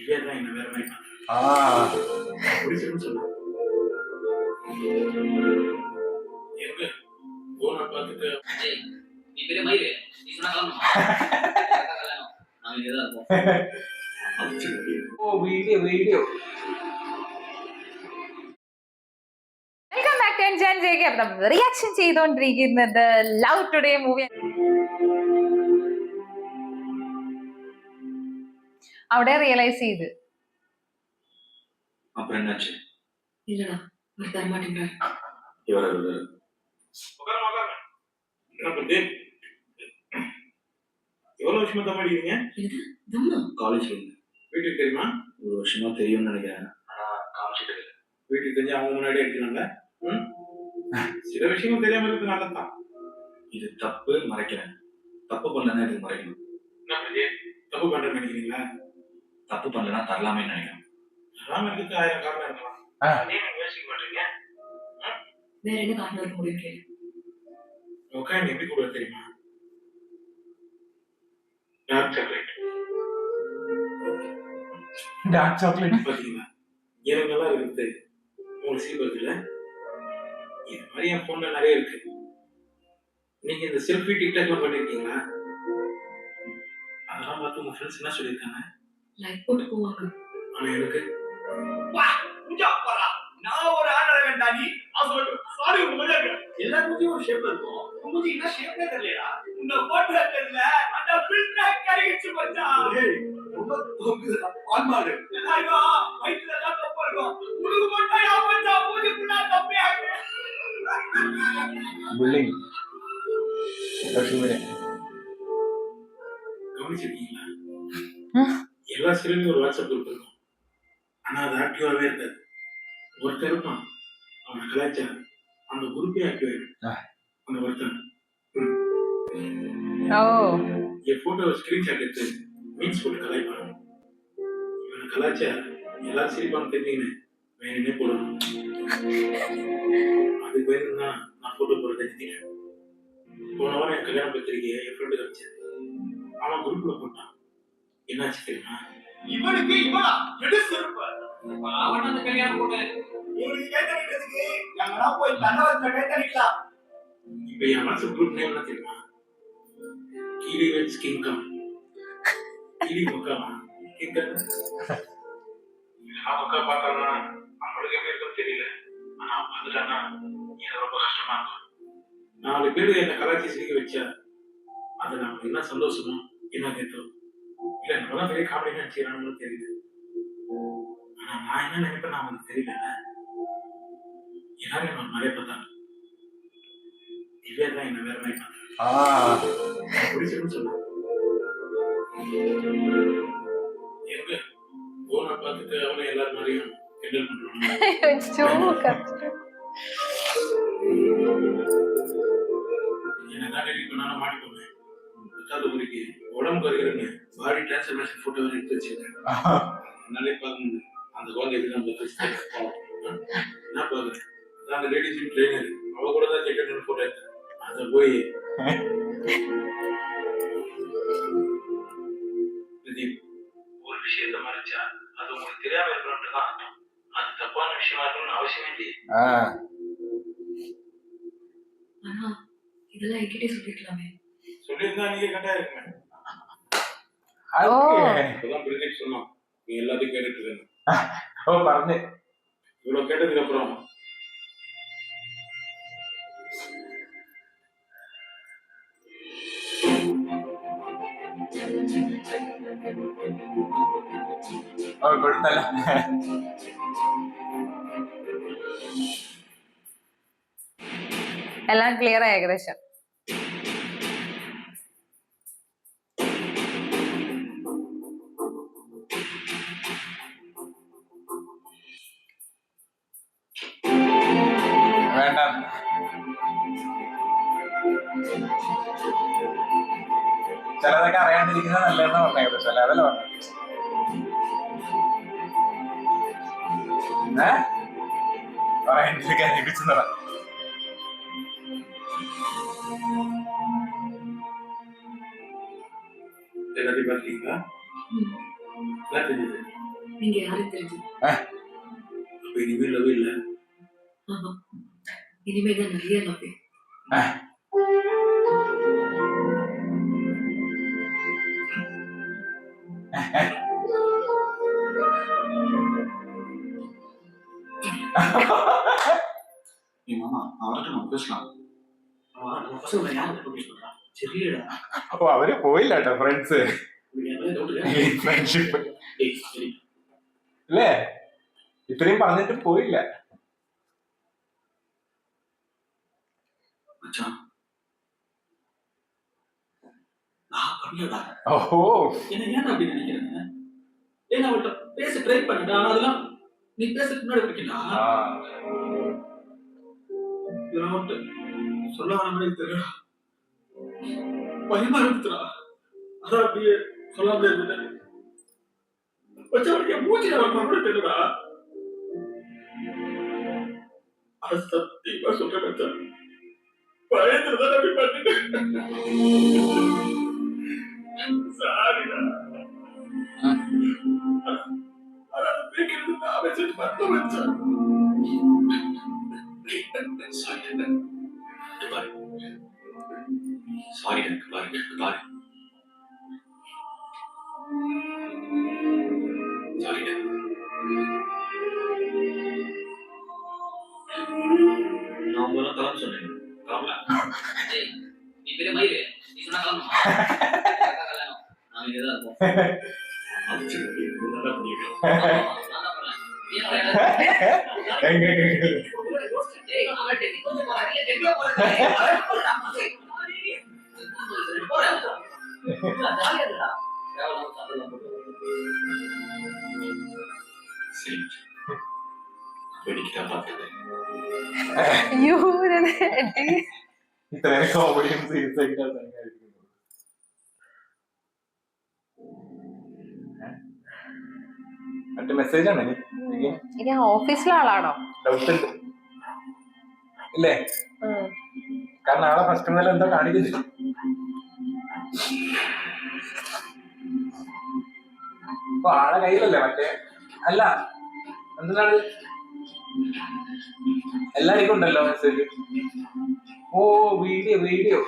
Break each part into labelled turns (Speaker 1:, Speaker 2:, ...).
Speaker 1: இதே தான் என்ன வேற மாதிரி பிடிச்சிருன்னு சொன்னான். எங்க போன பார்த்துட்டு
Speaker 2: நீ பெரிய மயிறு நீ சொன்னா கல்யாணம் நாங்க இங்கதான் இருப்போம்.
Speaker 3: ஓ video
Speaker 4: welcome back to enjoy അപ്പം നമ്മൾ റിയാക്ഷൻ ചെയ്തുകൊണ്ടിരിക്കുന്നത് ലവ് ടുഡേ മൂവി. അവിടെ റിയലൈസ് ചെയ്ത്
Speaker 1: அப்புறம் என்னாச்சு?
Speaker 5: இல்லடா அவர் தர மாட்டேங்கிறார்.
Speaker 1: என்ன பண்ணுது? எவ்வளவு வருஷமா தான் படிக்கிறீங்க? காலேஜ்ல இருந்து. வீட்டுக்கு தெரியுமா? ஒரு வருஷமா தெரியும்னு நினைக்கிறேன். ஆனா காமிச்சிட்டு இல்லை. வீட்டுக்கு தெரிஞ்சு அவங்க முன்னாடியே இருக்கிறாங்க. சில விஷயங்கள் தெரியாம இருக்கிறது நல்லதான். இது தப்பு, மறைக்கிறேன். தப்பு பண்ணலன்னா இது மறைக்கணும். என்ன பண்ணுது? தப்பு பண்றேன்னு நினைக்கிறீங்களா? தப்பு பண்ணலன்னா தரலாமே நினைக்கிறேன். தரலாம இருக்கிறது 1000 காரணம் இருக்கலாம். அதே நீங்க யோசிக்க மாட்டீங்க.
Speaker 5: வேற என்ன காரணம் இருக்க முடியும் கேளு.
Speaker 1: உட்காந்து எப்படி கூட தெரியுமா? டார்க் சாக்லேட் பாத்தீங்களா? எனக்கெல்லாம் இருக்குது. உங்களுக்கு சீக்கிரத்துல இது மாதிரி என் போன்ல நிறைய இருக்கு. நீங்க இந்த செல்ஃபி டிக்டாக்லாம் பண்ணிருக்கீங்களா? அதெல்லாம் பார்த்து உங்க ஃப்ரெண்ட்ஸ் என்ன சொல்லியிருக்காங்க?
Speaker 5: லைக் போட்டு போவாங்க.
Speaker 1: ஆனா எனக்கு
Speaker 2: நான் ஒரு ஆர்டர் வேண்டா நீ சாரி உங்க மஜாக்கு எல்லாருக்கும் ஒரு ஷேப் இருக்கும். உங்களுக்கு என்ன ஷேப்பே தெரியலடா. இந்த போட்டோ தெரியல அந்த ஃபில்டர் கறிச்சு மச்சான். ஏய் ரொம்ப தோக்குதுடா. ஆல்மாடு எல்லாரும் வயித்துல தான் தப்பு இருக்கும். உங்களுக்கு மட்டும் யா மச்சான் மூஞ்சி புள்ளா தப்பே ஆகுது.
Speaker 3: புல்லிங்
Speaker 1: கவனிச்சிருக்கீங்களா? எல்லா சிலையும் ஒரு வாட்ஸ்அப் குரூப் இருக்கும். ஆனா அது ஆக்டிவாவே இருக்காது. ஒருத்தர் இருப்பான், அவனை கலாச்சாரம் அந்த குரூப்பே ஆக்டிவ் ஆயிடும். அந்த ஒருத்தன் என் போட்டோ ஸ்கிரீன்ஷாட் எடுத்து மீன்ஸ் போட்டு கலாய்ப்பான். இவனை கலாச்சாரம் எல்லாரும் சிரிப்பான்னு தெரிஞ்சுக்கினேன் வேணுன்னே போடணும். அதுக்கு வேணும் தான் நான் போட்டோ போடுறத நிறுத்திட்டேன். போன வாரம் என் கல்யாண பத்திரிகையை என் ஃப்ரெண்டு வச்சேன். அவன் குரூப்ல போட்டான். என்னாச்சு தெரியுமா?
Speaker 2: இவனுக்கு இவனா எடுத்து இருப்பார். அவன் அந்த கல்யாணம் போட்டு இவனுக்கு கேட்டதுக்கு எங்கனா போய் தண்டவத்துல கேட்டடிக்கலாம்.
Speaker 1: இப்ப என் வாட்ஸ்அப் குரூப் நேம் என்ன தெரியுமா? கீரி வெட்ஸ் கிங்கம். கீரி முக்காமா கிங்கம். அவன் அக்கா பார்த்தானா அவளுக்கு எப்படி இருக்குன்னு தெரியல. ஆனா பார்த்துட்டானா எனக்கு ரொம்ப கஷ்டமா இருக்கும். 4 பேர் என்னை கலாச்சி சிரிக்க வச்சா அது நமக்கு என்ன சந்தோஷமோ என்ன கேட்டோம் இல்ல நம்மதான் பெரிய காமெடி நினைச்சுக்கிறான்னு தெரியல. ஆனா நான் என்ன நினைப்பேன் அவனுக்கு தெரியல. எல்லாரும் என்ன நிறைய பார்த்தாங்க. இதே தான் என்ன வேற மாதிரி பார்த்தாங்க. பிடிச்சிருன்னு சொன்னாங்க. எங்க போன பார்த்துட்டு அவனை எல்லாரும் மாதிரியும் கிண்டல் பண்றாங்க. என்னதான் டெலிட் பண்ணாலும் மாட்டிக்கோங்க. ஊருக்கு உடம்பு வருகிறேன்னு பாடி டிரான்ஸ்ஃபர்மேஷன் போட்டோ எடுத்து வச்சிருக்கேன். என்னாலே பார்க்க முடியும் அந்த குழந்தை எப்படி நம்ம என்ன பாக்குறேன். அந்த லேடி ஜிம் ட்ரெயினர் அவ கூட தான் செக் போட்டோ எடுத்தேன். அதை போய் ஒரு விஷயத்த மறைச்சா அது உங்களுக்கு தெரியாம இருக்கணும்னு தான் அர்த்தம். அது தப்பான விஷயமா இருக்கணும்னு அவசியமே இல்லையே.
Speaker 5: ஆனா இதெல்லாம் என்கிட்டே சொல்லிக்கலாமே.
Speaker 1: சொல்லியிருந்தா நீங்க கரெக்டா இருக்குமே. இப்பதான் பிரிஜெக்ட் சொன்னோம். நீ எல்லாத்தையும் கேட்டுட்டு இருக்க. இவ்வளவு கேட்டதுக்கு அப்புறம்
Speaker 4: എല്ലാം ക്ലിയർ ആയി ഏകദേശം.
Speaker 3: வேண்டாம் ചിലതൊക്കെ അറിയാണ്ടിരിക്കുന്നത് നല്ലതെന്ന് പറഞ്ഞത്. ചില അതല്ല പറയാണ്ടിരിക്കാൻ ലഭിച്ചെന്നതാ.
Speaker 1: எல்லாத்தையும் பார்த்தீங்களா? என்ன தெரியுது?
Speaker 5: நீங்க யாரும் தெரிஞ்சு
Speaker 1: அப்ப இனிமேல் லவ் இல்ல.
Speaker 5: ஆமா இனிமேதான் நிறைய லவ்.
Speaker 1: என் மாமா அவர்கிட்ட நம்ம பேசலாம்.
Speaker 2: நம்ம பசங்க யாரும் பப்ளிஷ் பண்றா சரிடா.
Speaker 3: അപ്പൊ അവര് പോയില്ല കേട്ടോ ഫ്രണ്ട്സ് ഫ്രണ്ട്ഷിപ്പ് അല്ലേ ഇത്രയും പറഞ്ഞിട്ട് പോയില്ല.
Speaker 1: மச்சான் நான் பண்ணலடா.
Speaker 3: ഓഹോ
Speaker 2: என்ன ஏன் அப்படி நினைக்கிறேன்? ஏன்னா அவள்கிட்ட பேச ட்ரை பண்ணிட்டா ஆனா அதெல்லாம் நீ பேசுறதுக்கு முன்னாடி பண்ணிட்டா இதெல்லாம் அவன்கிட்ட சொல்ல வர மாதிரி தெரியல. பயமா இருக்குதுடா. அதான் அப்படியே சொல்லாம இருந்துட்டேன். வச்சவனுக்கு மூச்சில வரணும் கூட தெரியலடா. அது சத்தியமா சொல்றேன் மச்சான். பயத்துலதான் அப்படி பண்ணிட்டேன். சாரிடா. ஆனா பிரிக்கிறது நான் வச்சுட்டு மட்டும் வச்சேன்.
Speaker 1: சாரிடா. பாரு சாரிடா. பாரு பாரு சாரிடா. நான் உங்களெல்லாம் கிளம்ப சொன்னேன். கிளம்பலாம்.
Speaker 2: நீ பெரிய மயிறு நீ சொன்னா கிளம்பணும். நாங்க இங்கதான் இருக்கோம்.
Speaker 1: நல்லா பண்ணிருக்கேன். சரி வேடிக்கை பார்த்தது
Speaker 4: അയ്യോ
Speaker 3: ഇത്രയും കോമഡിയും സീരിയസ് ആയിട്ടാണ് തന്നെയായിരിക്കുന്നത്. മറ്റേ മെസ്സേജ് ആണ്
Speaker 4: ഇനി ഓഫീസിലെ ആളാണോ?
Speaker 3: ഡൗട്ട് ഉണ്ട് ഇല്ലേ? കാരണം നാളെ ഫസ്റ്റ് മുതൽ എന്തോ കാണിക്കുന്നില്ല. അപ്പൊ ആളെ കയ്യിലല്ലേ മറ്റേ അല്ല എന്താണ് എല്ലാവർക്കും ഉണ്ടല്ലോ മെസ്സേജ്. ഓ വീഡിയോ വീഡിയോ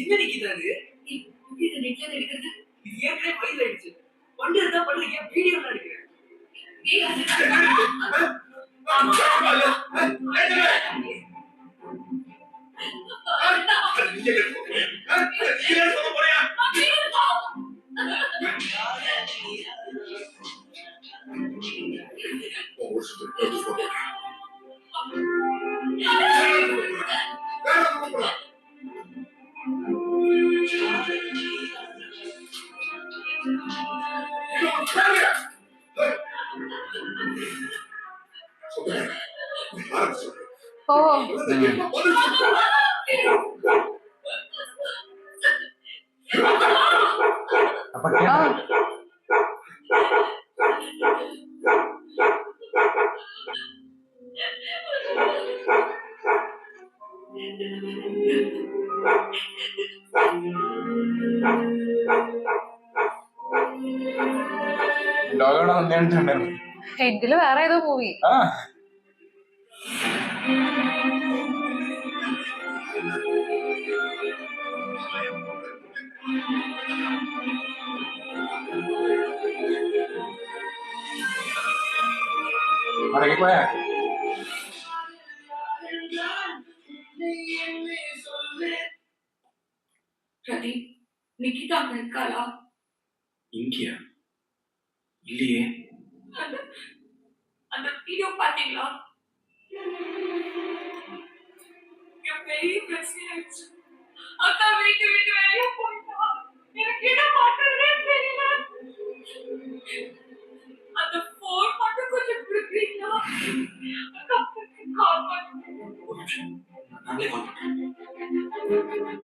Speaker 2: என்ன நிக்கிறாரு?
Speaker 5: இது நெட்ல எடுக்கிறது.
Speaker 2: இது ஏற்கனவே ஃபைல் ஆயிடுச்சு. பண்றதா பண்றீங்க வீடியோ எடுக்கிறேன்.
Speaker 5: ஏய் அது
Speaker 4: ഓ
Speaker 3: അപ്പൊ
Speaker 4: ആ
Speaker 3: ലോകയുടെ നന്ദിയുണ്ടായിരുന്നു.
Speaker 4: എങ്കില് വേറെ ഏതോ മൂവി.
Speaker 3: ആ മടങ്ങിപ്പോയാ
Speaker 5: பிரதீப் நிக்கிதா அங்க இருக்காளா?
Speaker 1: இங்கயா? இல்லையே.
Speaker 5: அந்த வீடியோ பாத்தீங்களா? பெரிய பிரச்சனை ஆயிடுச்சு. அக்கா வீட்டு விட்டு வெளியே போயிட்டா. எனக்கு என்ன பண்றதுனே தெரியல. அந்த போன் மட்டும் கொஞ்சம் கொடுக்குறீங்களா? அக்கா கால் பண்ணுங்க.
Speaker 1: ஒரு நிமிஷம் நாங்களே கால் பண்றேன்.